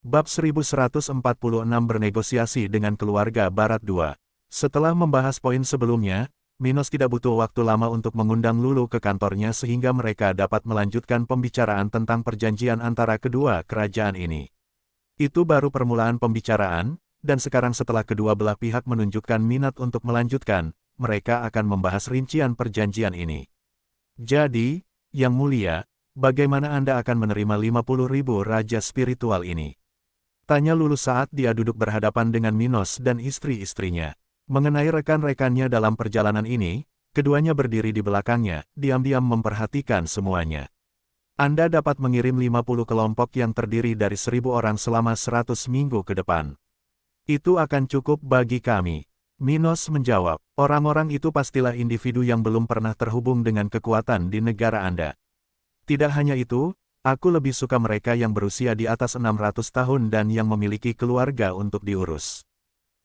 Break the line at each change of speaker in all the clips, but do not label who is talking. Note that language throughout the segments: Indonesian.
Bab 1146 Bernegosiasi dengan Keluarga Barat 2. Setelah membahas poin sebelumnya, Minos tidak butuh waktu lama untuk mengundang Lulu ke kantornya sehingga mereka dapat melanjutkan pembicaraan tentang perjanjian antara kedua kerajaan ini. Itu baru permulaan pembicaraan, dan sekarang setelah kedua belah pihak menunjukkan minat untuk melanjutkan, mereka akan membahas rincian perjanjian ini. Jadi, Yang Mulia, bagaimana Anda akan menerima 50.000 raja spiritual ini? Tanya Lulu saat dia duduk berhadapan dengan Minos dan istri-istrinya. Mengenai rekan-rekannya dalam perjalanan ini, keduanya berdiri di belakangnya, diam-diam memperhatikan semuanya. Anda dapat mengirim 50 kelompok yang terdiri dari 1.000 orang selama 100 minggu ke depan. Itu akan cukup bagi kami. Minos menjawab, orang-orang itu pastilah individu yang belum pernah terhubung dengan kekuatan di negara Anda. Tidak hanya itu, aku lebih suka mereka yang berusia di atas 600 tahun dan yang memiliki keluarga untuk diurus.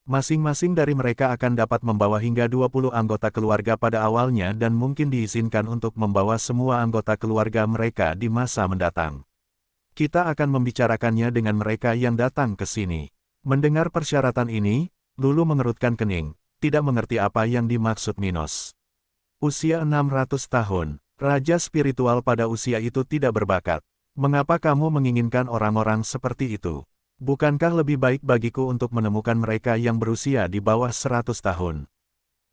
Masing-masing dari mereka akan dapat membawa hingga 20 anggota keluarga pada awalnya dan mungkin diizinkan untuk membawa semua anggota keluarga mereka di masa mendatang. Kita akan membicarakannya dengan mereka yang datang ke sini. Mendengar persyaratan ini, Lulu mengerutkan kening, tidak mengerti apa yang dimaksud Minos. Usia 600 tahun, raja spiritual pada usia itu tidak berbakat. Mengapa kamu menginginkan orang-orang seperti itu? Bukankah lebih baik bagiku untuk menemukan mereka yang berusia di bawah 100 tahun?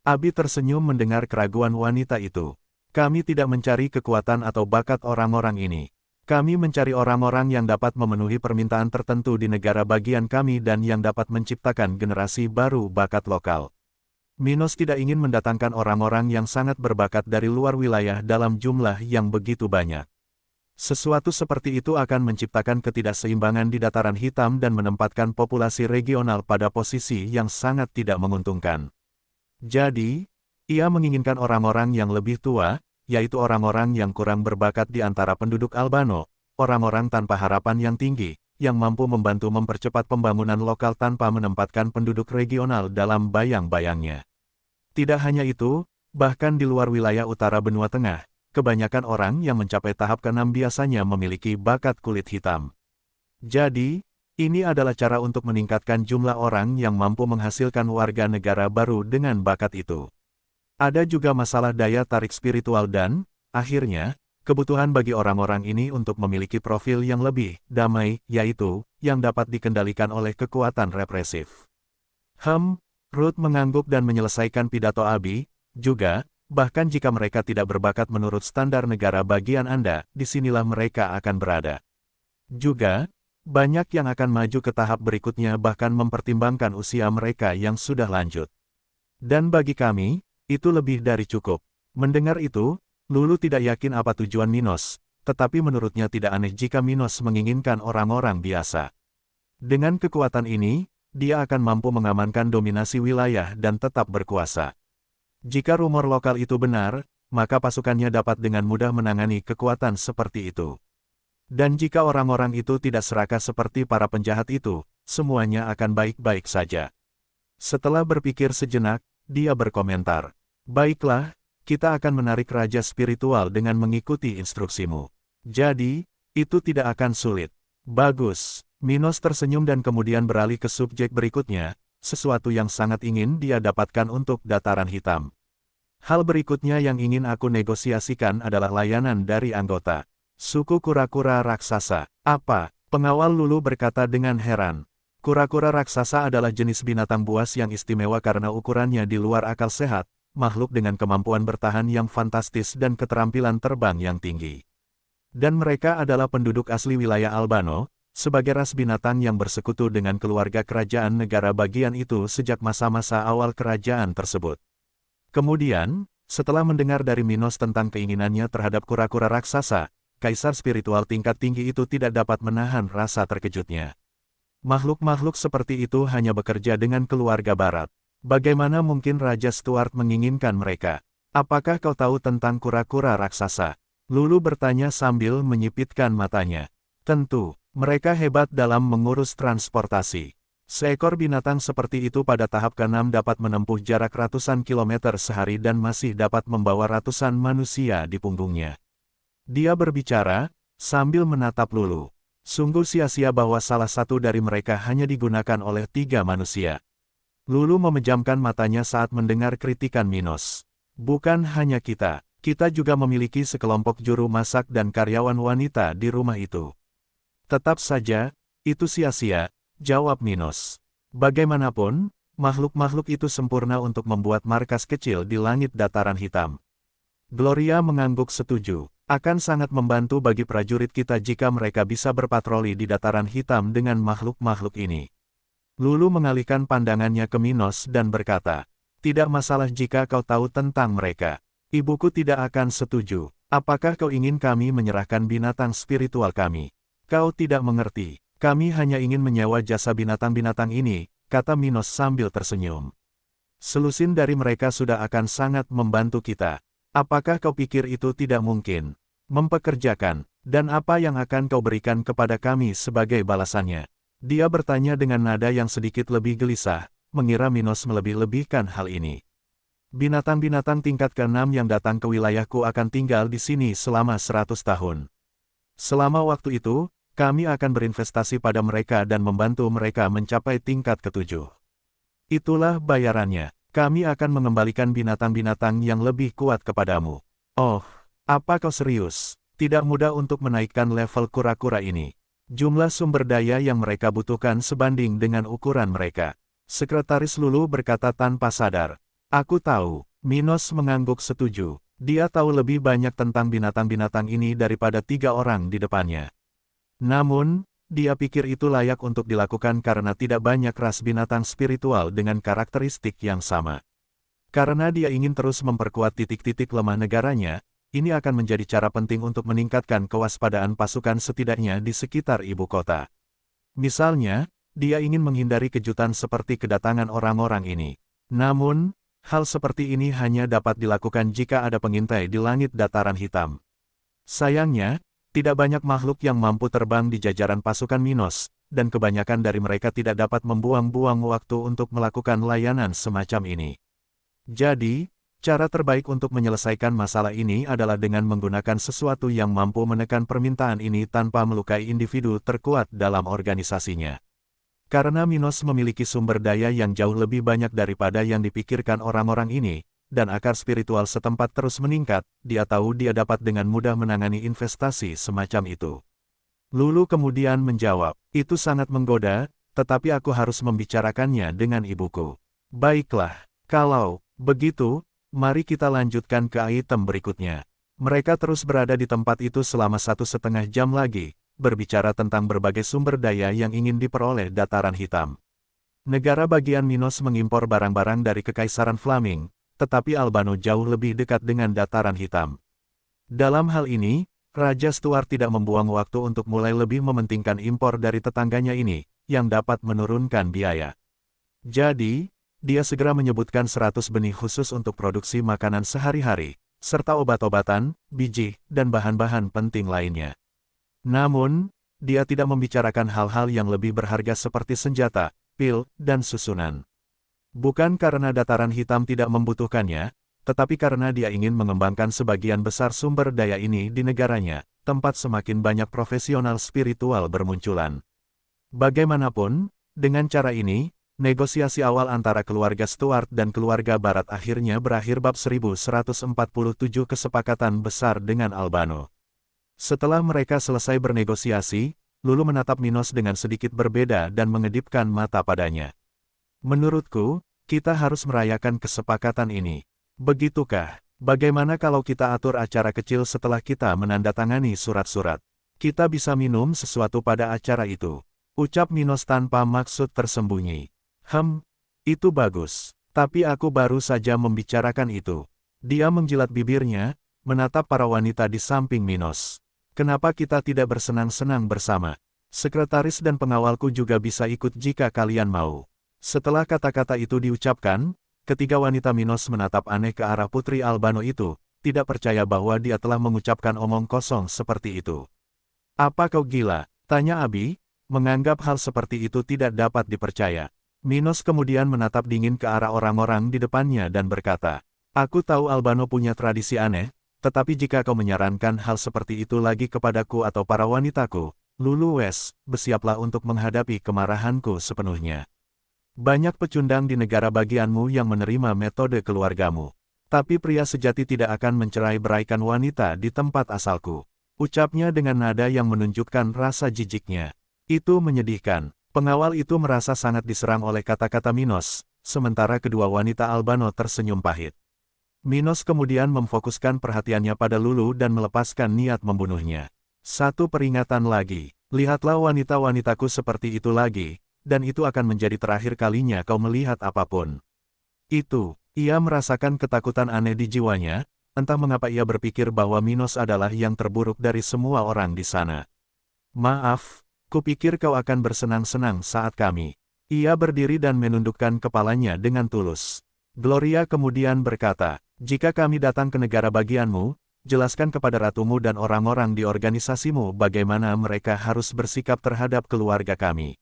Abi tersenyum mendengar keraguan wanita itu. Kami tidak mencari kekuatan atau bakat orang-orang ini. Kami mencari orang-orang yang dapat memenuhi permintaan tertentu di negara bagian kami dan yang dapat menciptakan generasi baru bakat lokal. Minos tidak ingin mendatangkan orang-orang yang sangat berbakat dari luar wilayah dalam jumlah yang begitu banyak. Sesuatu seperti itu akan menciptakan ketidakseimbangan di dataran hitam dan menempatkan populasi regional pada posisi yang sangat tidak menguntungkan. Jadi, ia menginginkan orang-orang yang lebih tua, yaitu orang-orang yang kurang berbakat di antara penduduk Albano, orang-orang tanpa harapan yang tinggi, yang mampu membantu mempercepat pembangunan lokal tanpa menempatkan penduduk regional dalam bayang-bayangnya. Tidak hanya itu, bahkan di luar wilayah utara benua tengah, kebanyakan orang yang mencapai tahap ke-6 biasanya memiliki bakat kulit hitam. Jadi, ini adalah cara untuk meningkatkan jumlah orang yang mampu menghasilkan warga negara baru dengan bakat itu. Ada juga masalah daya tarik spiritual dan, akhirnya, kebutuhan bagi orang-orang ini untuk memiliki profil yang lebih damai, yaitu, yang dapat dikendalikan oleh kekuatan represif. Ruth mengangguk dan menyelesaikan pidato Abi, juga, bahkan jika mereka tidak berbakat menurut standar negara bagian Anda, disinilah mereka akan berada. Juga, banyak yang akan maju ke tahap berikutnya bahkan mempertimbangkan usia mereka yang sudah lanjut. Dan bagi kami, itu lebih dari cukup. Mendengar itu, Lulu tidak yakin apa tujuan Minos, tetapi menurutnya tidak aneh jika Minos menginginkan orang-orang biasa. Dengan kekuatan ini, dia akan mampu mengamankan dominasi wilayah dan tetap berkuasa. Jika rumor lokal itu benar, maka pasukannya dapat dengan mudah menangani kekuatan seperti itu. Dan jika orang-orang itu tidak serakah seperti para penjahat itu, semuanya akan baik-baik saja. Setelah berpikir sejenak, dia berkomentar, "Baiklah, kita akan menarik raja spiritual dengan mengikuti instruksimu. Jadi, itu tidak akan sulit." Bagus. Minos tersenyum dan kemudian beralih ke subjek berikutnya, sesuatu yang sangat ingin dia dapatkan untuk dataran hitam. Hal berikutnya yang ingin aku negosiasikan adalah layanan dari anggota suku kura-kura raksasa. Apa? Pengawal Lulu berkata dengan heran. Kura-kura raksasa adalah jenis binatang buas yang istimewa karena ukurannya di luar akal sehat, makhluk dengan kemampuan bertahan yang fantastis dan keterampilan terbang yang tinggi. Dan mereka adalah penduduk asli wilayah Albano, sebagai ras binatang yang bersekutu dengan keluarga kerajaan negara bagian itu sejak masa-masa awal kerajaan tersebut. Kemudian, setelah mendengar dari Minos tentang keinginannya terhadap kura-kura raksasa, kaisar spiritual tingkat tinggi itu tidak dapat menahan rasa terkejutnya. Makhluk-makhluk seperti itu hanya bekerja dengan keluarga barat. Bagaimana mungkin Raja Stuart menginginkan mereka? Apakah kau tahu tentang kura-kura raksasa? Lulu bertanya sambil menyipitkan matanya. Tentu. Mereka hebat dalam mengurus transportasi. Seekor binatang seperti itu pada tahap ke-6 dapat menempuh jarak ratusan kilometer sehari dan masih dapat membawa ratusan manusia di punggungnya. Dia berbicara, sambil menatap Lulu. Sungguh sia-sia bahwa salah satu dari mereka hanya digunakan oleh 3 manusia. Lulu memejamkan matanya saat mendengar kritikan Minos. Bukan hanya kita, kita juga memiliki sekelompok juru masak dan karyawan wanita di rumah itu. Tetap saja, itu sia-sia, jawab Minos. Bagaimanapun, makhluk-makhluk itu sempurna untuk membuat markas kecil di langit dataran hitam. Gloria mengangguk setuju. Akan sangat membantu bagi prajurit kita jika mereka bisa berpatroli di dataran hitam dengan makhluk-makhluk ini. Lulu mengalihkan pandangannya ke Minos dan berkata, tidak masalah jika kau tahu tentang mereka. Ibuku tidak akan setuju. Apakah kau ingin kami menyerahkan binatang spiritual kami? Kau tidak mengerti. Kami hanya ingin menyewa jasa binatang-binatang ini, kata Minos sambil tersenyum. Selusin dari mereka sudah akan sangat membantu kita. Apakah kau pikir itu tidak mungkin? Mempekerjakan, dan apa yang akan kau berikan kepada kami sebagai balasannya? Dia bertanya dengan nada yang sedikit lebih gelisah, mengira Minos melebih-lebihkan hal ini. Binatang-binatang tingkat ke-6 yang datang ke wilayahku akan tinggal di sini selama 100 tahun. Selama waktu itu, kami akan berinvestasi pada mereka dan membantu mereka mencapai tingkat ke-7. Itulah bayarannya. Kami akan mengembalikan binatang-binatang yang lebih kuat kepadamu. Oh, apa kau serius? Tidak mudah untuk menaikkan level kura-kura ini. Jumlah sumber daya yang mereka butuhkan sebanding dengan ukuran mereka. Sekretaris Lulu berkata tanpa sadar. Aku tahu. Minos mengangguk setuju. Dia tahu lebih banyak tentang binatang-binatang ini daripada 3 orang di depannya. Namun, dia pikir itu layak untuk dilakukan karena tidak banyak ras binatang spiritual dengan karakteristik yang sama. Karena dia ingin terus memperkuat titik-titik lemah negaranya, ini akan menjadi cara penting untuk meningkatkan kewaspadaan pasukan setidaknya di sekitar ibu kota. Misalnya, dia ingin menghindari kejutan seperti kedatangan orang-orang ini. Namun, hal seperti ini hanya dapat dilakukan jika ada pengintai di langit dataran hitam. Sayangnya, tidak banyak makhluk yang mampu terbang di jajaran pasukan Minos, dan kebanyakan dari mereka tidak dapat membuang-buang waktu untuk melakukan layanan semacam ini. Jadi, cara terbaik untuk menyelesaikan masalah ini adalah dengan menggunakan sesuatu yang mampu menekan permintaan ini tanpa melukai individu terkuat dalam organisasinya. Karena Minos memiliki sumber daya yang jauh lebih banyak daripada yang dipikirkan orang-orang ini, dan akar spiritual setempat terus meningkat, dia tahu dia dapat dengan mudah menangani investasi semacam itu. Lulu kemudian menjawab, itu sangat menggoda, tetapi aku harus membicarakannya dengan ibuku. Baiklah, kalau begitu, mari kita lanjutkan ke item berikutnya. Mereka terus berada di tempat itu selama 1,5 jam lagi, berbicara tentang berbagai sumber daya yang ingin diperoleh dataran hitam. Negara bagian Minos mengimpor barang-barang dari Kekaisaran Flaming, tetapi Albano jauh lebih dekat dengan dataran hitam. Dalam hal ini, Raja Stuart tidak membuang waktu untuk mulai lebih mementingkan impor dari tetangganya ini, yang dapat menurunkan biaya. Jadi, dia segera menyebutkan 100 benih khusus untuk produksi makanan sehari-hari, serta obat-obatan, biji, dan bahan-bahan penting lainnya. Namun, dia tidak membicarakan hal-hal yang lebih berharga seperti senjata, pil, dan susunan. Bukan karena dataran hitam tidak membutuhkannya, tetapi karena dia ingin mengembangkan sebagian besar sumber daya ini di negaranya, tempat semakin banyak profesional spiritual bermunculan. Bagaimanapun, dengan cara ini, negosiasi awal antara keluarga Stuart dan keluarga Barat akhirnya berakhir bab 1147 kesepakatan besar dengan Albano. Setelah mereka selesai bernegosiasi, Lulu menatap Minos dengan sedikit berbeda dan mengedipkan mata padanya. Menurutku, kita harus merayakan kesepakatan ini. Begitukah? Bagaimana kalau kita atur acara kecil setelah kita menandatangani surat-surat? Kita bisa minum sesuatu pada acara itu. Ucap Minos tanpa maksud tersembunyi. Itu bagus. Tapi aku baru saja membicarakan itu. Dia menjilat bibirnya, menatap para wanita di samping Minos. Kenapa kita tidak bersenang-senang bersama? Sekretaris dan pengawalku juga bisa ikut jika kalian mau. Setelah kata-kata itu diucapkan, ketiga wanita Minos menatap aneh ke arah Putri Albano itu, tidak percaya bahwa dia telah mengucapkan omong kosong seperti itu. Apa kau gila? Tanya Abi, menganggap hal seperti itu tidak dapat dipercaya. Minos kemudian menatap dingin ke arah orang-orang di depannya dan berkata, aku tahu Albano punya tradisi aneh, tetapi jika kau menyarankan hal seperti itu lagi kepadaku atau para wanitaku, Lulu West, bersiaplah untuk menghadapi kemarahanku sepenuhnya. Banyak pecundang di negara bagianmu yang menerima metode keluargamu. Tapi pria sejati tidak akan mencerai-beraikan wanita di tempat asalku. Ucapnya dengan nada yang menunjukkan rasa jijiknya. Itu menyedihkan. Pengawal itu merasa sangat diserang oleh kata-kata Minos, sementara kedua wanita Albano tersenyum pahit. Minos kemudian memfokuskan perhatiannya pada Lulu dan melepaskan niat membunuhnya. Satu peringatan lagi, lihatlah wanita-wanitaku seperti itu lagi. Dan itu akan menjadi terakhir kalinya kau melihat apapun. Ia merasakan ketakutan aneh di jiwanya, entah mengapa ia berpikir bahwa Minos adalah yang terburuk dari semua orang di sana. Maaf, kupikir kau akan bersenang-senang saat kami. Ia berdiri dan menundukkan kepalanya dengan tulus. Gloria kemudian berkata, jika kami datang ke negara bagianmu, jelaskan kepada ratumu dan orang-orang di organisasimu bagaimana mereka harus bersikap terhadap keluarga kami.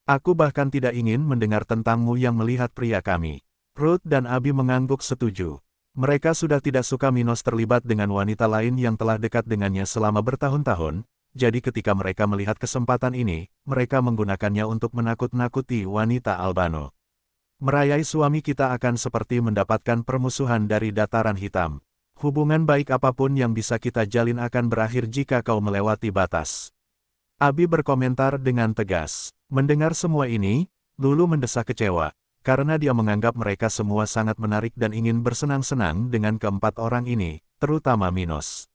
Aku bahkan tidak ingin mendengar tentangmu yang melihat pria kami. Ruth dan Abi mengangguk setuju. Mereka sudah tidak suka Minos terlibat dengan wanita lain yang telah dekat dengannya selama bertahun-tahun, jadi ketika mereka melihat kesempatan ini, mereka menggunakannya untuk menakut-nakuti wanita Albano. Merayai suami kita akan seperti mendapatkan permusuhan dari dataran hitam. Hubungan baik apapun yang bisa kita jalin akan berakhir jika kau melewati batas. Abi berkomentar dengan tegas. Mendengar semua ini, Lulu mendesak kecewa, karena dia menganggap mereka semua sangat menarik dan ingin bersenang-senang dengan keempat orang ini, terutama Minos.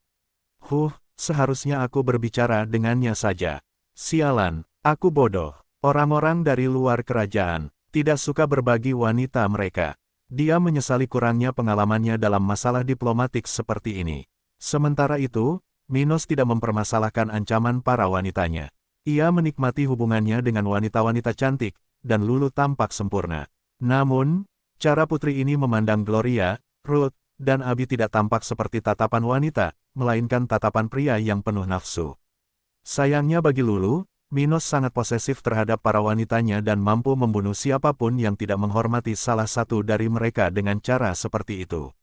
Seharusnya aku berbicara dengannya saja. Sialan, aku bodoh. Orang-orang dari luar kerajaan tidak suka berbagi wanita mereka. Dia menyesali kurangnya pengalamannya dalam masalah diplomatik seperti ini. Sementara itu, Minos tidak mempermasalahkan ancaman para wanitanya. Ia menikmati hubungannya dengan wanita-wanita cantik, dan Lulu tampak sempurna. Namun, cara putri ini memandang Gloria, Ruth, dan Abi tidak tampak seperti tatapan wanita, melainkan tatapan pria yang penuh nafsu. Sayangnya bagi Lulu, Minos sangat posesif terhadap para wanitanya dan mampu membunuh siapapun yang tidak menghormati salah satu dari mereka dengan cara seperti itu.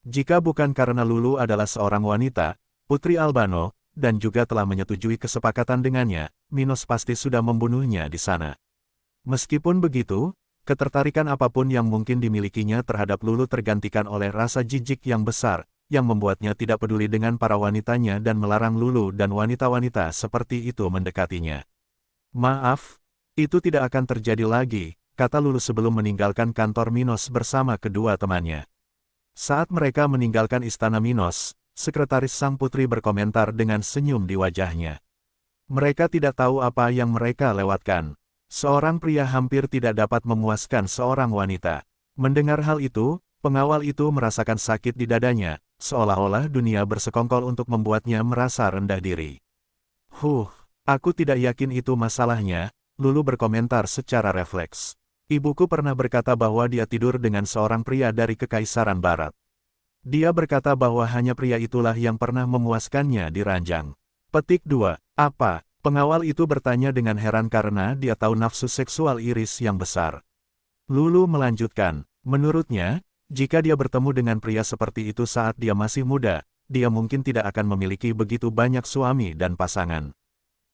Jika bukan karena Lulu adalah seorang wanita, Putri Albano, dan juga telah menyetujui kesepakatan dengannya, Minos pasti sudah membunuhnya di sana. Meskipun begitu, ketertarikan apapun yang mungkin dimilikinya terhadap Lulu tergantikan oleh rasa jijik yang besar, yang membuatnya tidak peduli dengan para wanitanya dan melarang Lulu dan wanita-wanita seperti itu mendekatinya. Maaf, itu tidak akan terjadi lagi, kata Lulu sebelum meninggalkan kantor Minos bersama kedua temannya. Saat mereka meninggalkan istana Minos, Sekretaris Sang Putri berkomentar dengan senyum di wajahnya. Mereka tidak tahu apa yang mereka lewatkan. Seorang pria hampir tidak dapat memuaskan seorang wanita. Mendengar hal itu, pengawal itu merasakan sakit di dadanya, seolah-olah dunia bersekongkol untuk membuatnya merasa rendah diri. Aku tidak yakin itu masalahnya, Lulu berkomentar secara refleks. Ibuku pernah berkata bahwa dia tidur dengan seorang pria dari Kekaisaran Barat. Dia berkata bahwa hanya pria itulah yang pernah memuaskannya di ranjang. Petik 2. Apa? Pengawal itu bertanya dengan heran karena dia tahu nafsu seksual Iris yang besar. Lulu melanjutkan, menurutnya, jika dia bertemu dengan pria seperti itu saat dia masih muda, dia mungkin tidak akan memiliki begitu banyak suami dan pasangan.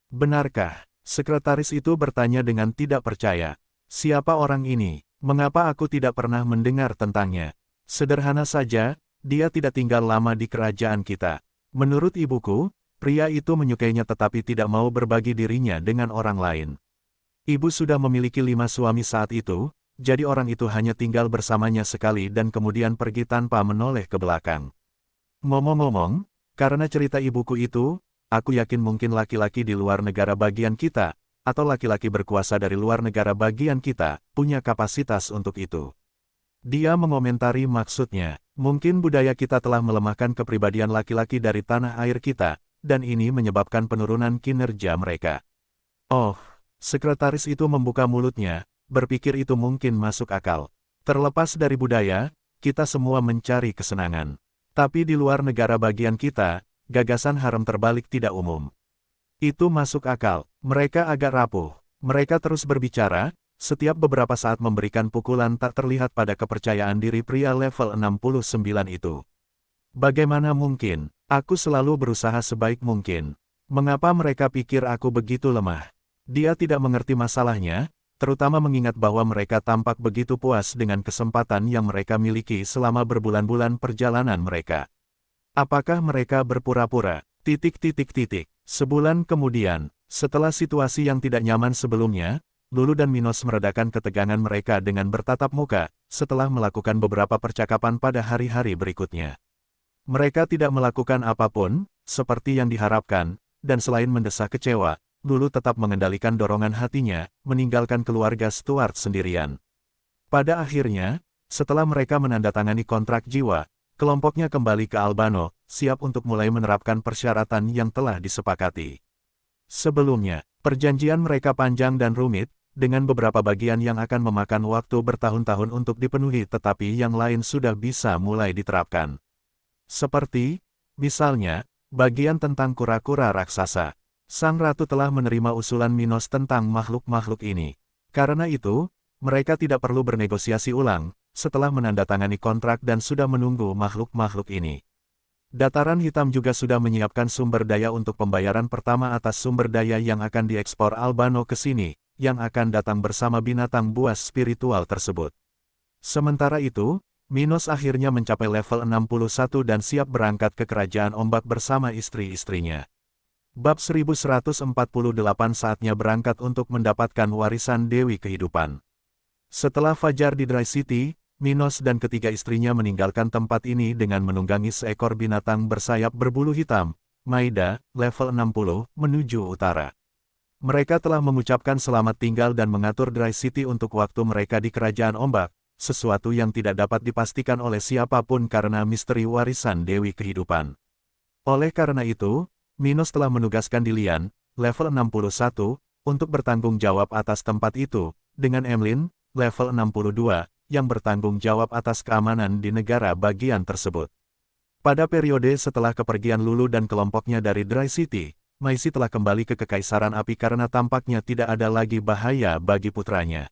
Benarkah? Sekretaris itu bertanya dengan tidak percaya. Siapa orang ini? Mengapa aku tidak pernah mendengar tentangnya? Sederhana saja, dia tidak tinggal lama di kerajaan kita. Menurut ibuku, pria itu menyukainya tetapi tidak mau berbagi dirinya dengan orang lain. Ibu sudah memiliki 5 suami saat itu, jadi orang itu hanya tinggal bersamanya sekali dan kemudian pergi tanpa menoleh ke belakang. Ngomong-ngomong, karena cerita ibuku itu, aku yakin mungkin laki-laki di luar negara bagian kita, atau laki-laki berkuasa dari luar negara bagian kita, punya kapasitas untuk itu. Dia mengomentari maksudnya, mungkin budaya kita telah melemahkan kepribadian laki-laki dari tanah air kita, dan ini menyebabkan penurunan kinerja mereka. Sekretaris itu membuka mulutnya, berpikir itu mungkin masuk akal. Terlepas dari budaya, kita semua mencari kesenangan. Tapi di luar negara bagian kita, gagasan harem terbalik tidak umum. Itu masuk akal, mereka agak rapuh. Mereka terus berbicara, setiap beberapa saat memberikan pukulan tak terlihat pada kepercayaan diri pria level 69 itu. Bagaimana mungkin? Aku selalu berusaha sebaik mungkin. Mengapa mereka pikir aku begitu lemah? Dia tidak mengerti masalahnya, terutama mengingat bahwa mereka tampak begitu puas dengan kesempatan yang mereka miliki selama berbulan-bulan perjalanan mereka. Apakah mereka berpura-pura? Sebulan kemudian, setelah situasi yang tidak nyaman sebelumnya, Lulu dan Minos meredakan ketegangan mereka dengan bertatap muka, setelah melakukan beberapa percakapan pada hari-hari berikutnya. Mereka tidak melakukan apapun, seperti yang diharapkan, dan selain mendesak kecewa, Lulu tetap mengendalikan dorongan hatinya, meninggalkan keluarga Stuart sendirian. Pada akhirnya, setelah mereka menandatangani kontrak jiwa, kelompoknya kembali ke Albano, siap untuk mulai menerapkan persyaratan yang telah disepakati. Sebelumnya, perjanjian mereka panjang dan rumit, dengan beberapa bagian yang akan memakan waktu bertahun-tahun untuk dipenuhi tetapi yang lain sudah bisa mulai diterapkan. Seperti, misalnya, bagian tentang kura-kura raksasa. Sang ratu telah menerima usulan Minos tentang makhluk-makhluk ini. Karena itu, mereka tidak perlu bernegosiasi ulang, setelah menandatangani kontrak dan sudah menunggu makhluk-makhluk ini. Dataran Hitam juga sudah menyiapkan sumber daya untuk pembayaran pertama atas sumber daya yang akan diekspor Albano ke sini, yang akan datang bersama binatang buas spiritual tersebut. Sementara itu, Minos akhirnya mencapai level 61 dan siap berangkat ke Kerajaan Ombak bersama istri-istrinya. Bab 1148 saatnya berangkat untuk mendapatkan warisan Dewi Kehidupan. Setelah fajar di Dry City, Minos dan ketiga istrinya meninggalkan tempat ini dengan menunggangi seekor binatang bersayap berbulu hitam, Maida, level 60, menuju utara. Mereka telah mengucapkan selamat tinggal dan mengatur Dry City untuk waktu mereka di Kerajaan Ombak, sesuatu yang tidak dapat dipastikan oleh siapapun karena misteri warisan Dewi Kehidupan. Oleh karena itu, Minos telah menugaskan Dilian, level 61, untuk bertanggung jawab atas tempat itu, dengan Emlyn, level 62, yang bertanggung jawab atas keamanan di negara bagian tersebut. Pada periode setelah kepergian Lulu dan kelompoknya dari Dry City, Maisi telah kembali ke Kekaisaran Api karena tampaknya tidak ada lagi bahaya bagi putranya.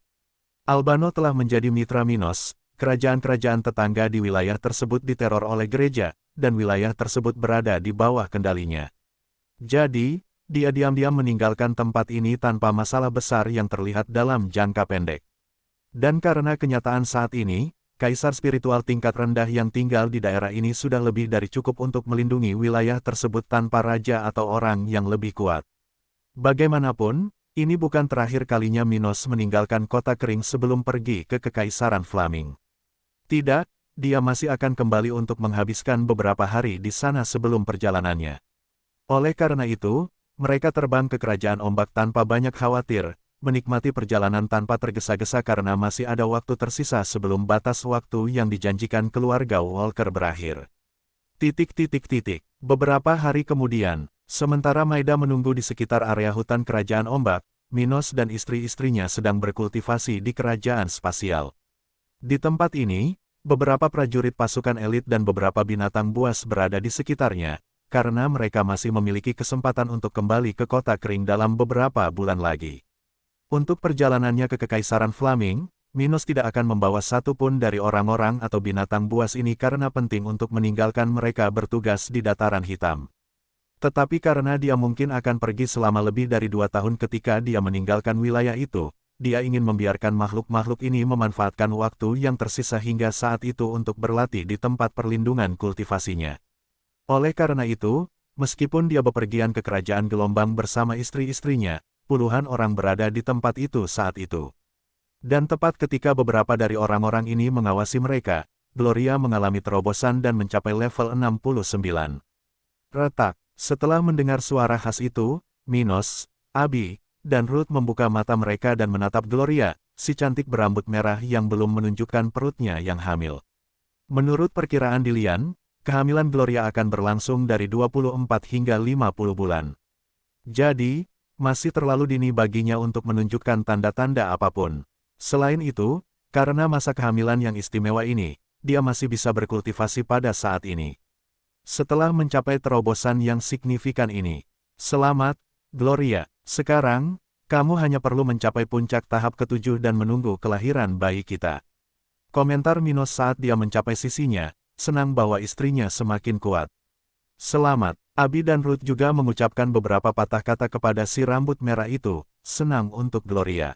Albano telah menjadi mitra Minos, kerajaan-kerajaan tetangga di wilayah tersebut diteror oleh gereja, dan wilayah tersebut berada di bawah kendalinya. Jadi, dia diam-diam meninggalkan tempat ini tanpa masalah besar yang terlihat dalam jangka pendek. Dan karena kenyataan saat ini, kaisar spiritual tingkat rendah yang tinggal di daerah ini sudah lebih dari cukup untuk melindungi wilayah tersebut tanpa raja atau orang yang lebih kuat. Bagaimanapun, ini bukan terakhir kalinya Minos meninggalkan kota kering sebelum pergi ke Kekaisaran Flaming. Tidak, dia masih akan kembali untuk menghabiskan beberapa hari di sana sebelum perjalanannya. Oleh karena itu, mereka terbang ke Kerajaan Ombak tanpa banyak khawatir, menikmati perjalanan tanpa tergesa-gesa karena masih ada waktu tersisa sebelum batas waktu yang dijanjikan keluarga Walker berakhir. Beberapa hari kemudian, sementara Maida menunggu di sekitar area hutan Kerajaan Ombak, Minos dan istri-istrinya sedang berkultivasi di Kerajaan Spasial. Di tempat ini, beberapa prajurit pasukan elit dan beberapa binatang buas berada di sekitarnya, karena mereka masih memiliki kesempatan untuk kembali ke kota kering dalam beberapa bulan lagi. Untuk perjalanannya ke Kekaisaran Flaming, Minos tidak akan membawa satu pun dari orang-orang atau binatang buas ini karena penting untuk meninggalkan mereka bertugas di Dataran Hitam. Tetapi karena dia mungkin akan pergi selama lebih dari 2 tahun ketika dia meninggalkan wilayah itu, dia ingin membiarkan makhluk-makhluk ini memanfaatkan waktu yang tersisa hingga saat itu untuk berlatih di tempat perlindungan kultivasinya. Oleh karena itu, meskipun dia bepergian ke Kerajaan Gelombang bersama istri-istrinya, puluhan orang berada di tempat itu saat itu. Dan tepat ketika beberapa dari orang-orang ini mengawasi mereka, Gloria mengalami terobosan dan mencapai level 69. Retak, setelah mendengar suara khas itu, Minos, Abi, dan Ruth membuka mata mereka dan menatap Gloria, si cantik berambut merah yang belum menunjukkan perutnya yang hamil. Menurut perkiraan Dilian, kehamilan Gloria akan berlangsung dari 24 hingga 50 bulan. Jadi, masih terlalu dini baginya untuk menunjukkan tanda-tanda apapun. Selain itu, karena masa kehamilan yang istimewa ini, dia masih bisa berkultivasi pada saat ini. Setelah mencapai terobosan yang signifikan ini, selamat, Gloria. Sekarang, kamu hanya perlu mencapai puncak tahap ke-7 dan menunggu kelahiran bayi kita. Komentar Minos saat dia mencapai sisinya, senang bahwa istrinya semakin kuat. Selamat. Abi dan Ruth juga mengucapkan beberapa patah kata kepada si rambut merah itu, senang untuk Gloria.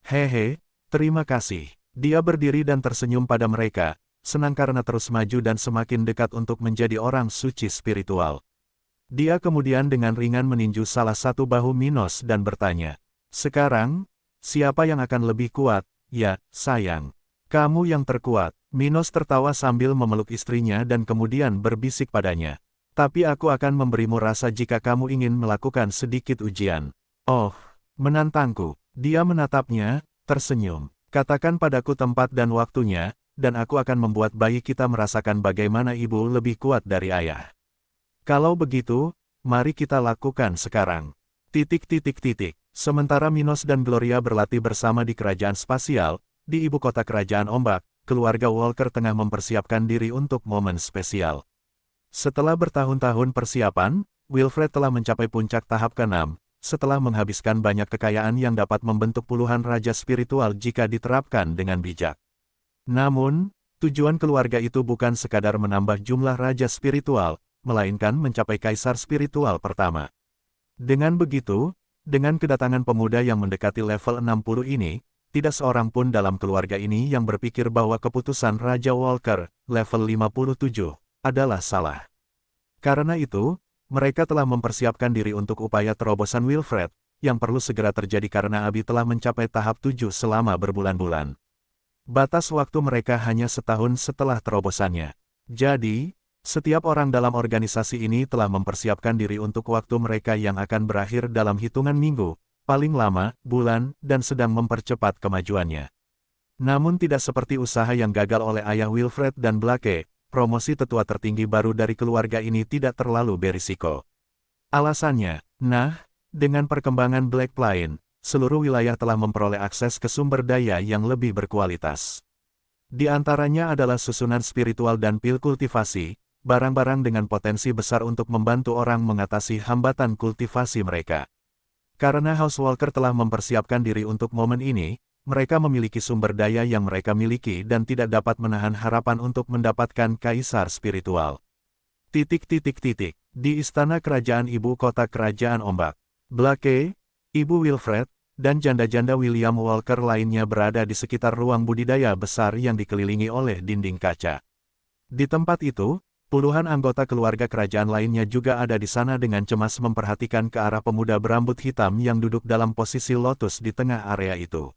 Hehe, terima kasih. Dia berdiri dan tersenyum pada mereka, senang karena terus maju dan semakin dekat untuk menjadi orang suci spiritual. Dia kemudian dengan ringan meninju salah satu bahu Minos dan bertanya, "Sekarang, siapa yang akan lebih kuat?" "Ya, sayang. Kamu yang terkuat." Minos tertawa sambil memeluk istrinya dan kemudian berbisik padanya. "Tapi aku akan memberimu rasa jika kamu ingin melakukan sedikit ujian." "Oh, menantangku." Dia menatapnya, tersenyum. "Katakan padaku tempat dan waktunya, dan aku akan membuat bayi kita merasakan bagaimana ibu lebih kuat dari ayah. Kalau begitu, mari kita lakukan sekarang." Sementara Minos dan Gloria berlatih bersama di kerajaan spasial, di ibu kota kerajaan ombak, keluarga Walker tengah mempersiapkan diri untuk momen spesial. Setelah bertahun-tahun persiapan, Wilfred telah mencapai puncak tahap ke-6, setelah menghabiskan banyak kekayaan yang dapat membentuk puluhan raja spiritual jika diterapkan dengan bijak. Namun, tujuan keluarga itu bukan sekadar menambah jumlah raja spiritual, melainkan mencapai kaisar spiritual pertama. Dengan begitu, dengan kedatangan pemuda yang mendekati level 60 ini, tidak seorang pun dalam keluarga ini yang berpikir bahwa keputusan Raja Walker, level 57, adalah salah. Karena itu, mereka telah mempersiapkan diri untuk upaya terobosan Wilfred, yang perlu segera terjadi karena Abi telah mencapai tahap 7 selama berbulan-bulan. Batas waktu mereka hanya setahun setelah terobosannya. Jadi, setiap orang dalam organisasi ini telah mempersiapkan diri untuk waktu mereka yang akan berakhir dalam hitungan minggu, paling lama, bulan, dan sedang mempercepat kemajuannya. Namun tidak seperti usaha yang gagal oleh ayah Wilfred dan Blake, promosi tetua tertinggi baru dari keluarga ini tidak terlalu berisiko. Alasannya, dengan perkembangan Black Plain, seluruh wilayah telah memperoleh akses ke sumber daya yang lebih berkualitas. Di antaranya adalah susunan spiritual dan pil kultivasi, barang-barang dengan potensi besar untuk membantu orang mengatasi hambatan kultivasi mereka. Karena House Walker telah mempersiapkan diri untuk momen ini, mereka memiliki sumber daya yang mereka miliki dan tidak dapat menahan harapan untuk mendapatkan kaisar spiritual. Di istana kerajaan ibu kota kerajaan ombak, Blake, Ibu Wilfred, dan janda-janda William Walker lainnya berada di sekitar ruang budidaya besar yang dikelilingi oleh dinding kaca. Di tempat itu, puluhan anggota keluarga kerajaan lainnya juga ada di sana dengan cemas memperhatikan ke arah pemuda berambut hitam yang duduk dalam posisi lotus di tengah area itu.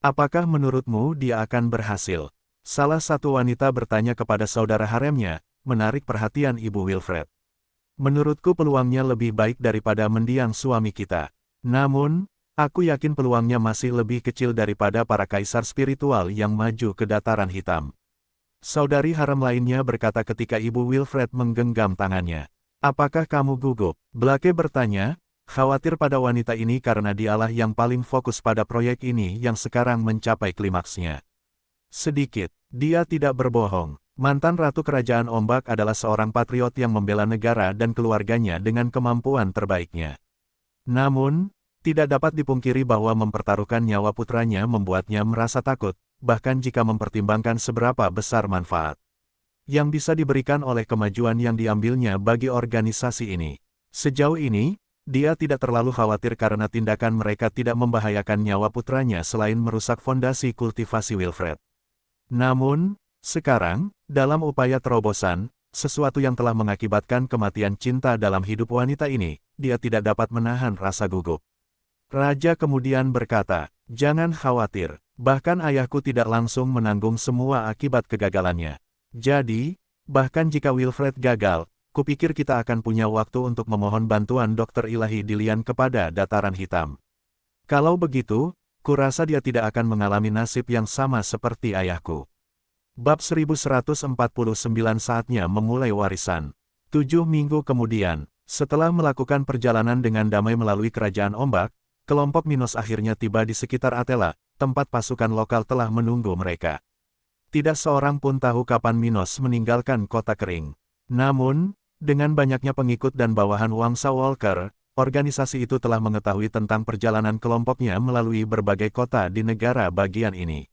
"Apakah menurutmu dia akan berhasil?" Salah satu wanita bertanya kepada saudara haremnya, menarik perhatian Ibu Wilfred. "Menurutku peluangnya lebih baik daripada mendiang suami kita. Namun, aku yakin peluangnya masih lebih kecil daripada para kaisar spiritual yang maju ke dataran hitam." Saudari harem lainnya berkata ketika Ibu Wilfred menggenggam tangannya. "Apakah kamu gugup?" Blake bertanya, khawatir pada wanita ini karena dialah yang paling fokus pada proyek ini yang sekarang mencapai klimaksnya. Sedikit, dia tidak berbohong. Mantan Ratu Kerajaan Ombak adalah seorang patriot yang membela negara dan keluarganya dengan kemampuan terbaiknya. Namun, tidak dapat dipungkiri bahwa mempertaruhkan nyawa putranya membuatnya merasa takut, bahkan jika mempertimbangkan seberapa besar manfaat yang bisa diberikan oleh kemajuan yang diambilnya bagi organisasi ini. Sejauh ini, dia tidak terlalu khawatir karena tindakan mereka tidak membahayakan nyawa putranya selain merusak fondasi kultivasi Wilfred. Namun, sekarang, dalam upaya terobosan, sesuatu yang telah mengakibatkan kematian cinta dalam hidup wanita ini, dia tidak dapat menahan rasa gugup. Raja kemudian berkata, "Jangan khawatir, bahkan ayahku tidak langsung menanggung semua akibat kegagalannya. Jadi, bahkan jika Wilfred gagal, kupikir kita akan punya waktu untuk memohon bantuan Dokter Ilahi Dilian kepada Dataran Hitam. Kalau begitu, kurasa dia tidak akan mengalami nasib yang sama seperti ayahku." Bab 1149 saatnya memulai warisan. 7 minggu kemudian, setelah melakukan perjalanan dengan damai melalui Kerajaan Ombak, kelompok Minos akhirnya tiba di sekitar Atela, tempat pasukan lokal telah menunggu mereka. Tidak seorang pun tahu kapan Minos meninggalkan kota kering. Namun, dengan banyaknya pengikut dan bawahan Wangsa Walker, organisasi itu telah mengetahui tentang perjalanan kelompoknya melalui berbagai kota di negara bagian ini.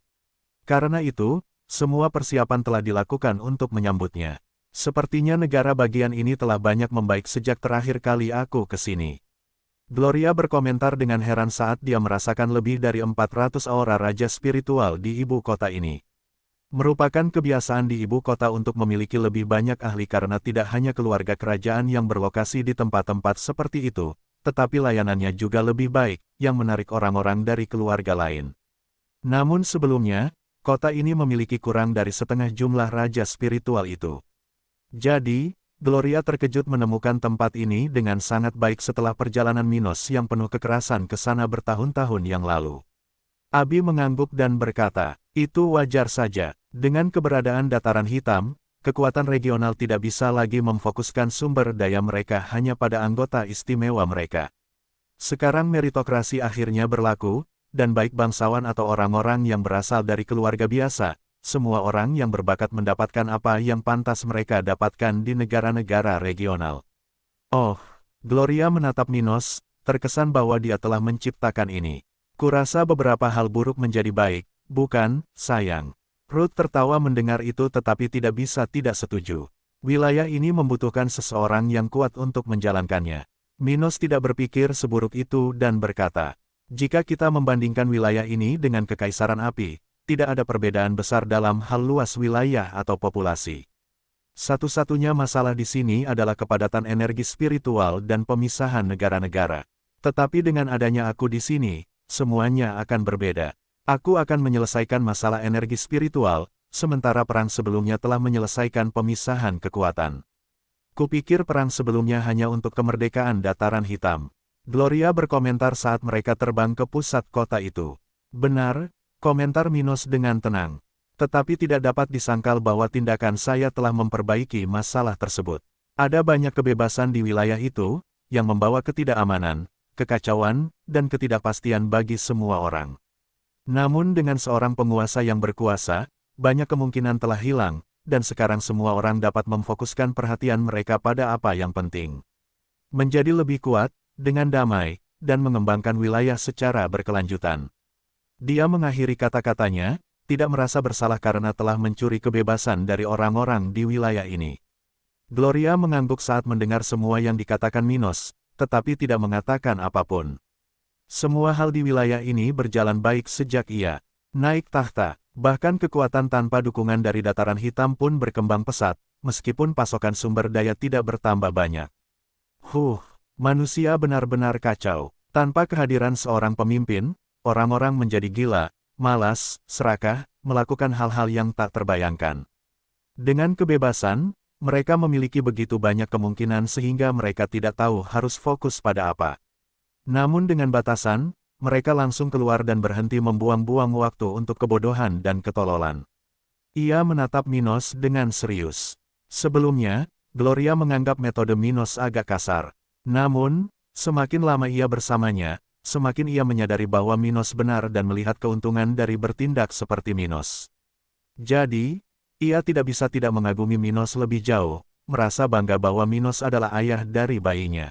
Karena itu, semua persiapan telah dilakukan untuk menyambutnya. Sepertinya negara bagian ini telah banyak membaik sejak terakhir kali aku ke sini. Gloria berkomentar dengan heran saat dia merasakan lebih dari 400 aura raja spiritual di ibu kota ini. Merupakan kebiasaan di ibu kota untuk memiliki lebih banyak ahli karena tidak hanya keluarga kerajaan yang berlokasi di tempat-tempat seperti itu, tetapi layanannya juga lebih baik, yang menarik orang-orang dari keluarga lain. Namun sebelumnya, kota ini memiliki kurang dari setengah jumlah raja spiritual itu. Jadi, Gloria terkejut menemukan tempat ini dengan sangat baik setelah perjalanan Minos yang penuh kekerasan ke sana bertahun-tahun yang lalu. Abi mengangguk dan berkata, itu wajar saja. Dengan keberadaan dataran hitam, kekuatan regional tidak bisa lagi memfokuskan sumber daya mereka hanya pada anggota istimewa mereka. Sekarang meritokrasi akhirnya berlaku, dan baik bangsawan atau orang-orang yang berasal dari keluarga biasa, semua orang yang berbakat mendapatkan apa yang pantas mereka dapatkan di negara-negara regional. Oh, Gloria menatap Minos, terkesan bahwa dia telah menciptakan ini. Kurasa beberapa hal buruk menjadi baik, bukan, sayang. Ruth tertawa mendengar itu tetapi tidak bisa tidak setuju. Wilayah ini membutuhkan seseorang yang kuat untuk menjalankannya. Minos tidak berpikir seburuk itu dan berkata, jika kita membandingkan wilayah ini dengan Kekaisaran Api, tidak ada perbedaan besar dalam hal luas wilayah atau populasi. Satu-satunya masalah di sini adalah kepadatan energi spiritual dan pemisahan negara-negara. Tetapi dengan adanya aku di sini, semuanya akan berbeda. Aku akan menyelesaikan masalah energi spiritual, sementara perang sebelumnya telah menyelesaikan pemisahan kekuatan. Kupikir perang sebelumnya hanya untuk kemerdekaan dataran hitam. Gloria berkomentar saat mereka terbang ke pusat kota itu. Benar, komentar Minos dengan tenang. Tetapi tidak dapat disangkal bahwa tindakan saya telah memperbaiki masalah tersebut. Ada banyak kebebasan di wilayah itu, yang membawa ketidakamanan, kekacauan, dan ketidakpastian bagi semua orang. Namun dengan seorang penguasa yang berkuasa, banyak kemungkinan telah hilang, dan sekarang semua orang dapat memfokuskan perhatian mereka pada apa yang penting. Menjadi lebih kuat, dengan damai, dan mengembangkan wilayah secara berkelanjutan. Dia mengakhiri kata-katanya, tidak merasa bersalah karena telah mencuri kebebasan dari orang-orang di wilayah ini. Gloria mengangguk saat mendengar semua yang dikatakan Minos, tetapi tidak mengatakan apapun. Semua hal di wilayah ini berjalan baik sejak ia naik tahta, bahkan kekuatan tanpa dukungan dari dataran hitam pun berkembang pesat, meskipun pasokan sumber daya tidak bertambah banyak. Manusia benar-benar kacau. Tanpa kehadiran seorang pemimpin, orang-orang menjadi gila, malas, serakah, melakukan hal-hal yang tak terbayangkan. Dengan kebebasan, mereka memiliki begitu banyak kemungkinan sehingga mereka tidak tahu harus fokus pada apa. Namun dengan batasan, mereka langsung keluar dan berhenti membuang-buang waktu untuk kebodohan dan ketololan. Ia menatap Minos dengan serius. Sebelumnya, Gloria menganggap metode Minos agak kasar. Namun, semakin lama ia bersamanya, semakin ia menyadari bahwa Minos benar dan melihat keuntungan dari bertindak seperti Minos. Jadi, ia tidak bisa tidak mengagumi Minos lebih jauh, merasa bangga bahwa Minos adalah ayah dari bayinya.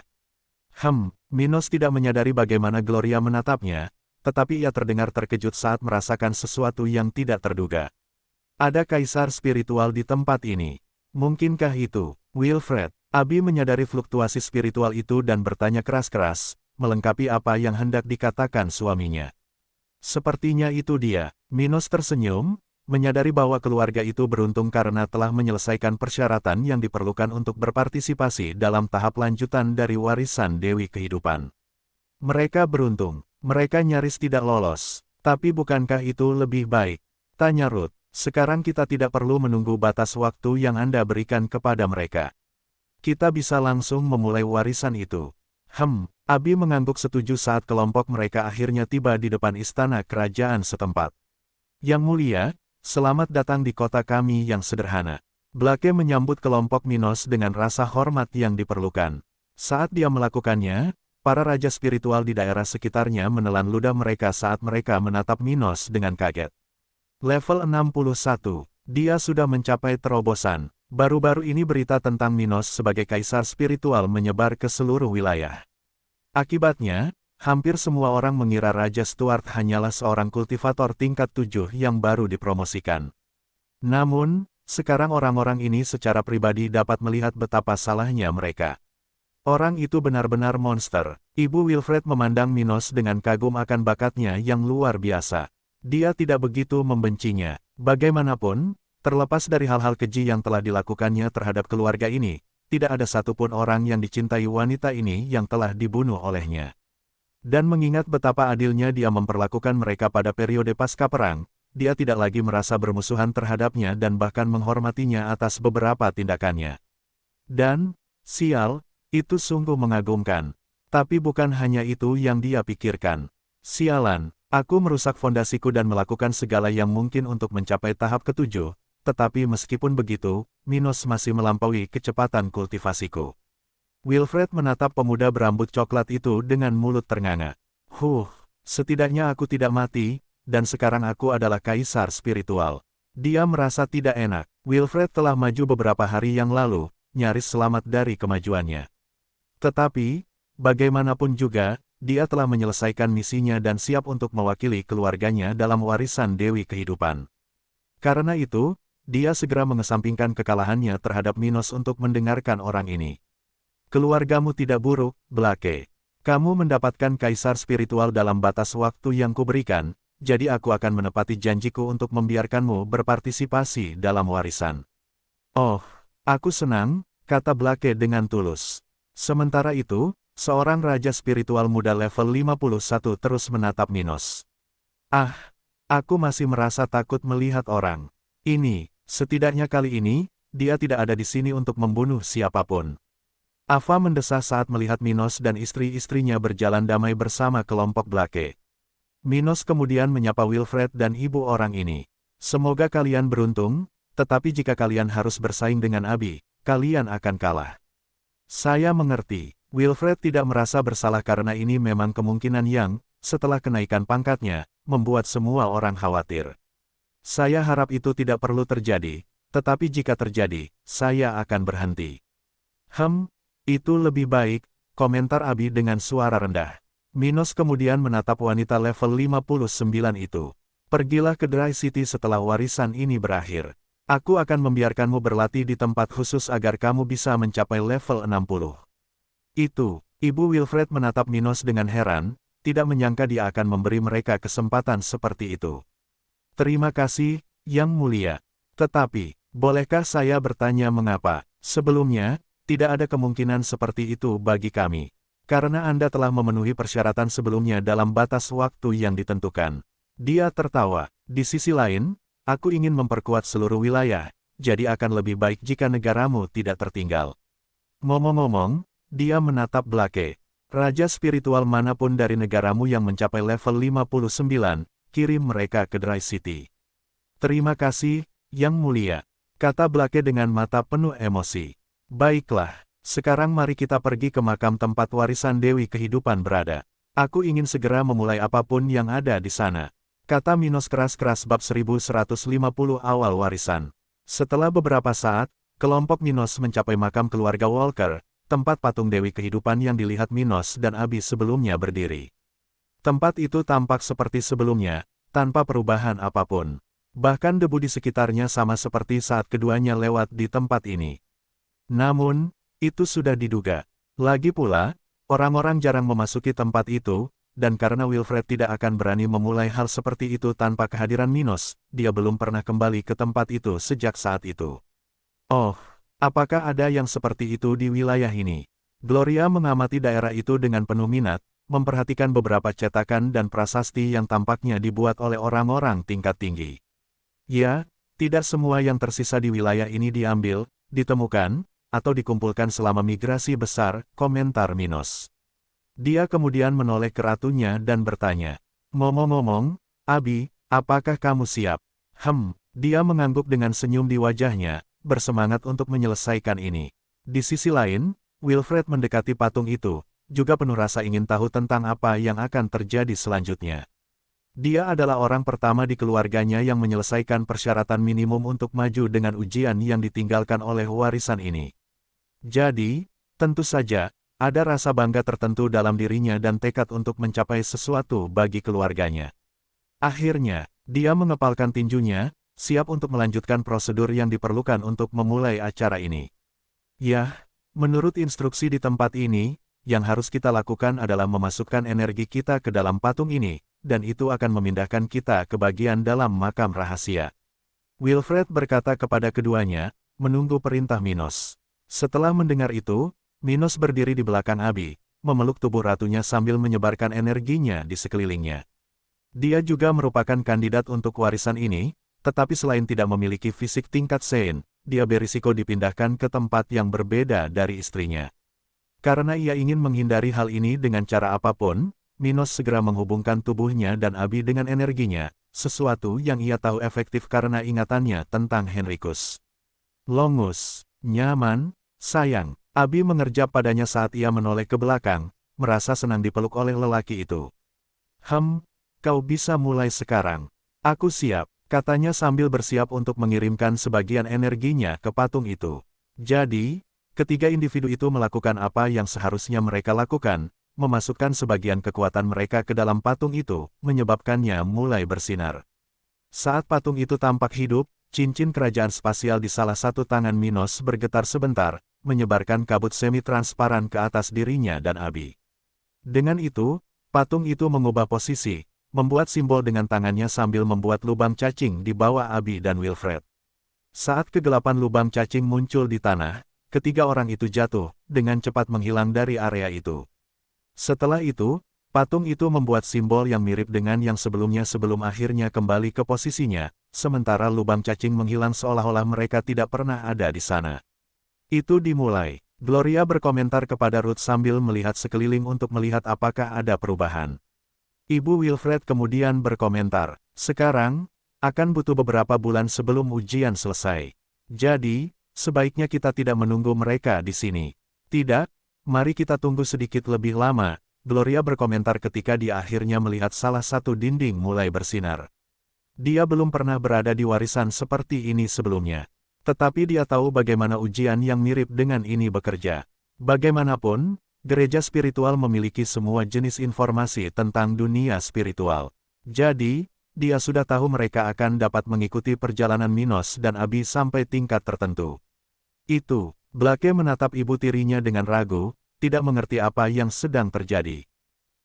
Minos tidak menyadari bagaimana Gloria menatapnya, tetapi ia terdengar terkejut saat merasakan sesuatu yang tidak terduga. Ada kaisar spiritual di tempat ini. Mungkinkah itu, Wilfred? Abi menyadari fluktuasi spiritual itu dan bertanya keras-keras, melengkapi apa yang hendak dikatakan suaminya. Sepertinya itu dia. Minos tersenyum, menyadari bahwa keluarga itu beruntung karena telah menyelesaikan persyaratan yang diperlukan untuk berpartisipasi dalam tahap lanjutan dari warisan Dewi Kehidupan. Mereka beruntung, mereka nyaris tidak lolos. Tapi bukankah itu lebih baik? Tanya Ruth, sekarang kita tidak perlu menunggu batas waktu yang Anda berikan kepada mereka. Kita bisa langsung memulai warisan itu. Abi mengangguk setuju saat kelompok mereka akhirnya tiba di depan istana kerajaan setempat. Yang mulia, selamat datang di kota kami yang sederhana. Blake menyambut kelompok Minos dengan rasa hormat yang diperlukan. Saat dia melakukannya, para raja spiritual di daerah sekitarnya menelan ludah mereka saat mereka menatap Minos dengan kaget. Level 61, dia sudah mencapai terobosan. Baru-baru ini berita tentang Minos sebagai kaisar spiritual menyebar ke seluruh wilayah. Akibatnya, hampir semua orang mengira Raja Stuart hanyalah seorang kultivator tingkat 7 yang baru dipromosikan. Namun, Sekarang orang-orang ini secara pribadi dapat melihat betapa salahnya mereka. Orang itu benar-benar monster. Ibu Wilfred memandang Minos dengan kagum akan bakatnya yang luar biasa. Dia tidak begitu membencinya. Bagaimanapun, terlepas dari hal-hal keji yang telah dilakukannya terhadap keluarga ini, tidak ada satupun orang yang dicintai wanita ini yang telah dibunuh olehnya. Dan mengingat betapa adilnya dia memperlakukan mereka pada periode pasca perang, dia tidak lagi merasa bermusuhan terhadapnya dan bahkan menghormatinya atas beberapa tindakannya. Dan, sial, itu sungguh mengagumkan. Tapi bukan hanya itu yang dia pikirkan. Sialan, aku merusak fondasiku dan melakukan segala yang mungkin untuk mencapai tahap ketujuh, tetapi meskipun begitu, Minos masih melampaui kecepatan kultivasiku. Wilfred menatap pemuda berambut coklat itu dengan mulut ternganga. Setidaknya aku tidak mati, dan sekarang aku adalah kaisar spiritual. Dia merasa tidak enak. Wilfred telah maju beberapa hari yang lalu, nyaris selamat dari kemajuannya. Tetapi, bagaimanapun juga, dia telah menyelesaikan misinya dan siap untuk mewakili keluarganya dalam warisan Dewi Kehidupan. Karena itu, dia segera mengesampingkan kekalahannya terhadap Minos untuk mendengarkan orang ini. Keluargamu tidak buruk, Blake. Kamu mendapatkan kaisar spiritual dalam batas waktu yang kuberikan, jadi aku akan menepati janjiku untuk membiarkanmu berpartisipasi dalam warisan. Oh, aku senang, kata Blake dengan tulus. Sementara itu, seorang raja spiritual muda level 51 terus menatap Minos. Aku masih merasa takut melihat orang ini. Setidaknya kali ini, dia tidak ada di sini untuk membunuh siapapun. Ava mendesah saat melihat Minos dan istri-istrinya berjalan damai bersama kelompok Blake. Minos kemudian menyapa Wilfred dan ibu orang ini. Semoga kalian beruntung, tetapi jika kalian harus bersaing dengan Abi, kalian akan kalah. Saya mengerti. Wilfred tidak merasa bersalah karena ini memang kemungkinan yang, setelah kenaikan pangkatnya, membuat semua orang khawatir. Saya harap itu tidak perlu terjadi, tetapi jika terjadi, saya akan berhenti. Itu lebih baik, komentar Abi dengan suara rendah. Minos kemudian menatap wanita level 59 itu. Pergilah ke Dry City setelah warisan ini berakhir. Aku akan membiarkanmu berlatih di tempat khusus agar kamu bisa mencapai level 60. Ibu Wilfred menatap Minos dengan heran, tidak menyangka dia akan memberi mereka kesempatan seperti itu. Terima kasih, Yang Mulia. Tetapi, bolehkah saya bertanya mengapa? Sebelumnya, tidak ada kemungkinan seperti itu bagi kami. Karena Anda telah memenuhi persyaratan sebelumnya dalam batas waktu yang ditentukan. Dia tertawa. Di sisi lain, aku ingin memperkuat seluruh wilayah, jadi akan lebih baik jika negaramu tidak tertinggal. Ngomong-ngomong, dia menatap Blake. Raja spiritual manapun dari negaramu yang mencapai level 59, kirim mereka ke Dry City. Terima kasih, Yang Mulia, kata Blake dengan mata penuh emosi. Baiklah, sekarang mari kita pergi ke makam tempat warisan Dewi Kehidupan berada. Aku ingin segera memulai apapun yang ada di sana. Kata Minos keras-keras bab 1150 awal warisan. Setelah beberapa saat, kelompok Minos mencapai makam keluarga Walker, tempat patung Dewi Kehidupan yang dilihat Minos dan Abi sebelumnya berdiri. Tempat itu tampak seperti sebelumnya, tanpa perubahan apapun. Bahkan debu di sekitarnya sama seperti saat keduanya lewat di tempat ini. Namun, itu sudah diduga. Lagi pula, orang-orang jarang memasuki tempat itu, dan karena Wilfred tidak akan berani memulai hal seperti itu tanpa kehadiran Minos, dia belum pernah kembali ke tempat itu sejak saat itu. Oh, apakah ada yang seperti itu di wilayah ini? Gloria mengamati daerah itu dengan penuh minat, memperhatikan beberapa cetakan dan prasasti yang tampaknya dibuat oleh orang-orang tingkat tinggi. Ya, tidak semua yang tersisa di wilayah ini diambil, ditemukan, atau dikumpulkan selama migrasi besar, komentar Minos. Dia kemudian menoleh ke ratunya dan bertanya, ngomong-ngomong, Abi, apakah kamu siap? Dia mengangguk dengan senyum di wajahnya, bersemangat untuk menyelesaikan ini. Di sisi lain, Wilfred mendekati patung itu, juga penuh rasa ingin tahu tentang apa yang akan terjadi selanjutnya. Dia adalah orang pertama di keluarganya yang menyelesaikan persyaratan minimum untuk maju dengan ujian yang ditinggalkan oleh warisan ini. Jadi, tentu saja, ada rasa bangga tertentu dalam dirinya dan tekad untuk mencapai sesuatu bagi keluarganya. Akhirnya, dia mengepalkan tinjunya, siap untuk melanjutkan prosedur yang diperlukan untuk memulai acara ini. Yah, menurut instruksi di tempat ini, yang harus kita lakukan adalah memasukkan energi kita ke dalam patung ini, dan itu akan memindahkan kita ke bagian dalam makam rahasia. Wilfred berkata kepada keduanya, menunggu perintah Minos. Setelah mendengar itu, Minos berdiri di belakang Abi, memeluk tubuh ratunya sambil menyebarkan energinya di sekelilingnya. Dia juga merupakan kandidat untuk warisan ini, tetapi selain tidak memiliki fisik tingkat Sein, dia berisiko dipindahkan ke tempat yang berbeda dari istrinya. Karena ia ingin menghindari hal ini dengan cara apapun, Minos segera menghubungkan tubuhnya dan Abi dengan energinya, sesuatu yang ia tahu efektif karena ingatannya tentang Henricus. Longus, nyaman, sayang, Abi mengerjap padanya saat ia menoleh ke belakang, merasa senang dipeluk oleh lelaki itu. Kau bisa mulai sekarang. Aku siap, katanya sambil bersiap untuk mengirimkan sebagian energinya ke patung itu. Jadi, ketiga individu itu melakukan apa yang seharusnya mereka lakukan, memasukkan sebagian kekuatan mereka ke dalam patung itu, menyebabkannya mulai bersinar. Saat patung itu tampak hidup, cincin kerajaan spasial di salah satu tangan Minos bergetar sebentar, menyebarkan kabut semi-transparan ke atas dirinya dan Abi. Dengan itu, patung itu mengubah posisi, membuat simbol dengan tangannya sambil membuat lubang cacing di bawah Abi dan Wilfred. Saat kegelapan lubang cacing muncul di tanah, ketiga orang itu jatuh, dengan cepat menghilang dari area itu. Setelah itu, patung itu membuat simbol yang mirip dengan yang sebelumnya sebelum akhirnya kembali ke posisinya, sementara lubang cacing menghilang seolah-olah mereka tidak pernah ada di sana. Itu dimulai. Gloria berkomentar kepada Ruth sambil melihat sekeliling untuk melihat apakah ada perubahan. Ibu Wilfred kemudian berkomentar, sekarang, akan butuh beberapa bulan sebelum ujian selesai. Jadi, sebaiknya kita tidak menunggu mereka di sini. Tidak, mari kita tunggu sedikit lebih lama, Gloria berkomentar ketika dia akhirnya melihat salah satu dinding mulai bersinar. Dia belum pernah berada di warisan seperti ini sebelumnya. Tetapi dia tahu bagaimana ujian yang mirip dengan ini bekerja. Bagaimanapun, gereja spiritual memiliki semua jenis informasi tentang dunia spiritual. Jadi, dia sudah tahu mereka akan dapat mengikuti perjalanan Minos dan Abi sampai tingkat tertentu. Itu, Blake menatap ibu tirinya dengan ragu, tidak mengerti apa yang sedang terjadi.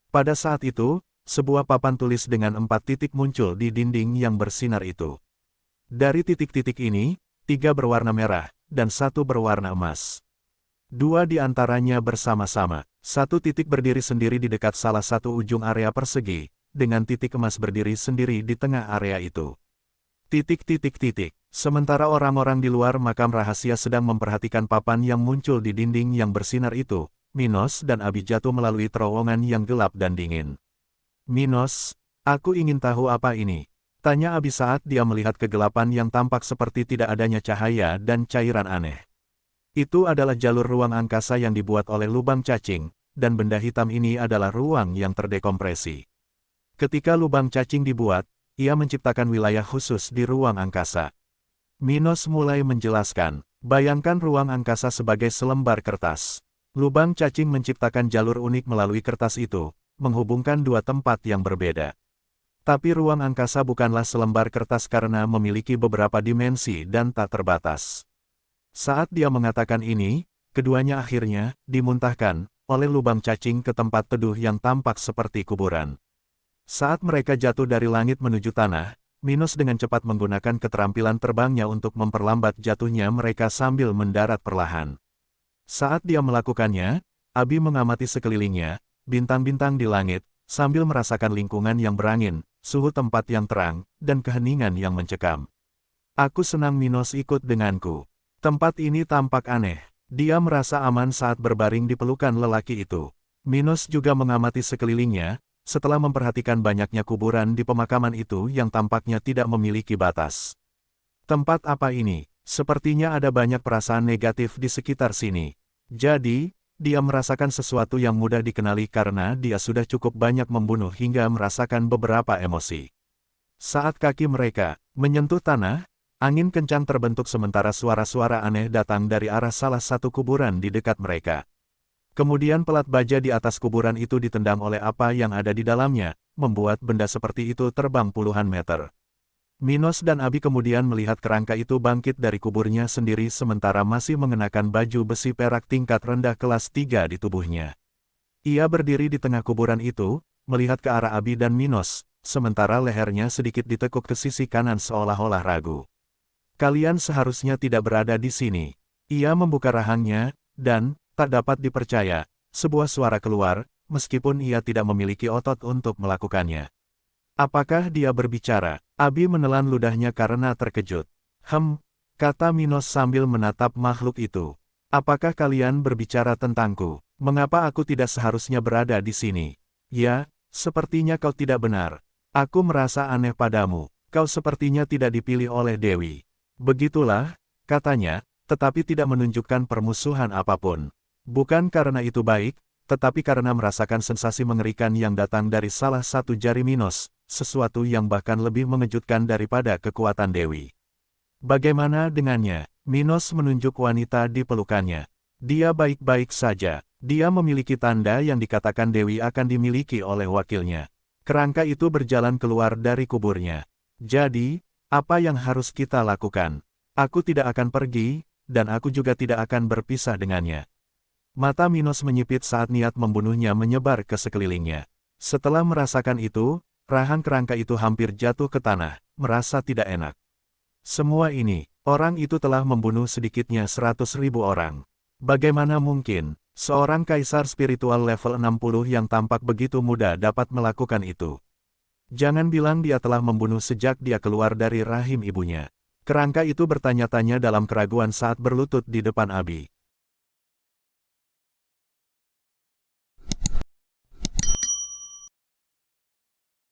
Pada saat itu, sebuah papan tulis dengan 4 titik muncul di dinding yang bersinar itu. Dari titik-titik ini, 3 berwarna merah, dan 1 berwarna emas. 2 di antaranya bersama-sama. 1 titik berdiri sendiri di dekat salah satu ujung area persegi, dengan titik emas berdiri sendiri di tengah area itu. Titik-titik-titik. Sementara orang-orang di luar makam rahasia sedang memperhatikan papan yang muncul di dinding yang bersinar itu, Minos dan Abi jatuh melalui terowongan yang gelap dan dingin. Minos, aku ingin tahu apa ini, tanya Abi saat dia melihat kegelapan yang tampak seperti tidak adanya cahaya dan cairan aneh. Itu adalah jalur ruang angkasa yang dibuat oleh lubang cacing, dan benda hitam ini adalah ruang yang terdekompresi. Ketika lubang cacing dibuat, ia menciptakan wilayah khusus di ruang angkasa. Minos mulai menjelaskan, bayangkan ruang angkasa sebagai selembar kertas. Lubang cacing menciptakan jalur unik melalui kertas itu, menghubungkan 2 tempat yang berbeda. Tapi ruang angkasa bukanlah selembar kertas karena memiliki beberapa dimensi dan tak terbatas. Saat dia mengatakan ini, keduanya akhirnya dimuntahkan oleh lubang cacing ke tempat teduh yang tampak seperti kuburan. Saat mereka jatuh dari langit menuju tanah, Minos dengan cepat menggunakan keterampilan terbangnya untuk memperlambat jatuhnya mereka sambil mendarat perlahan. Saat dia melakukannya, Abi mengamati sekelilingnya, bintang-bintang di langit, sambil merasakan lingkungan yang berangin, suhu tempat yang terang, dan keheningan yang mencekam. Aku senang Minos ikut denganku. Tempat ini tampak aneh. Dia merasa aman saat berbaring di pelukan lelaki itu. Minos juga mengamati sekelilingnya, setelah memperhatikan banyaknya kuburan di pemakaman itu yang tampaknya tidak memiliki batas. Tempat apa ini? Sepertinya ada banyak perasaan negatif di sekitar sini. Jadi, dia merasakan sesuatu yang mudah dikenali karena dia sudah cukup banyak membunuh hingga merasakan beberapa emosi. Saat kaki mereka menyentuh tanah, angin kencang terbentuk sementara suara-suara aneh datang dari arah salah satu kuburan di dekat mereka. Kemudian pelat baja di atas kuburan itu ditendang oleh apa yang ada di dalamnya, membuat benda seperti itu terbang puluhan meter. Minos dan Abi kemudian melihat kerangka itu bangkit dari kuburnya sendiri sementara masih mengenakan baju besi perak tingkat rendah kelas 3 di tubuhnya. Ia berdiri di tengah kuburan itu, melihat ke arah Abi dan Minos, sementara lehernya sedikit ditekuk ke sisi kanan seolah-olah ragu. Kalian seharusnya tidak berada di sini. Ia membuka rahangnya, dan, tak dapat dipercaya, sebuah suara keluar, meskipun ia tidak memiliki otot untuk melakukannya. Apakah dia berbicara? Abi menelan ludahnya karena terkejut. Kata Minos sambil menatap makhluk itu. Apakah kalian berbicara tentangku? Mengapa aku tidak seharusnya berada di sini? Ya, sepertinya kau tidak benar. Aku merasa aneh padamu. Kau sepertinya tidak dipilih oleh Dewi. Begitulah, katanya, tetapi tidak menunjukkan permusuhan apapun. Bukan karena itu baik, tetapi karena merasakan sensasi mengerikan yang datang dari salah satu jari Minos, sesuatu yang bahkan lebih mengejutkan daripada kekuatan Dewi. Bagaimana dengannya? Minos menunjuk wanita di pelukannya. Dia baik-baik saja. Dia memiliki tanda yang dikatakan Dewi akan dimiliki oleh wakilnya. Kerangka itu berjalan keluar dari kuburnya. Jadi, apa yang harus kita lakukan? Aku tidak akan pergi, dan aku juga tidak akan berpisah dengannya. Mata Minos menyipit saat niat membunuhnya menyebar ke sekelilingnya. Setelah merasakan itu, rahang kerangka itu hampir jatuh ke tanah, merasa tidak enak. Semua ini, orang itu telah membunuh sedikitnya 100.000 orang. Bagaimana mungkin, seorang kaisar spiritual level 60 yang tampak begitu muda dapat melakukan itu? Jangan bilang dia telah membunuh sejak dia keluar dari rahim ibunya. Kerangka itu bertanya-tanya dalam keraguan saat berlutut di depan Abi.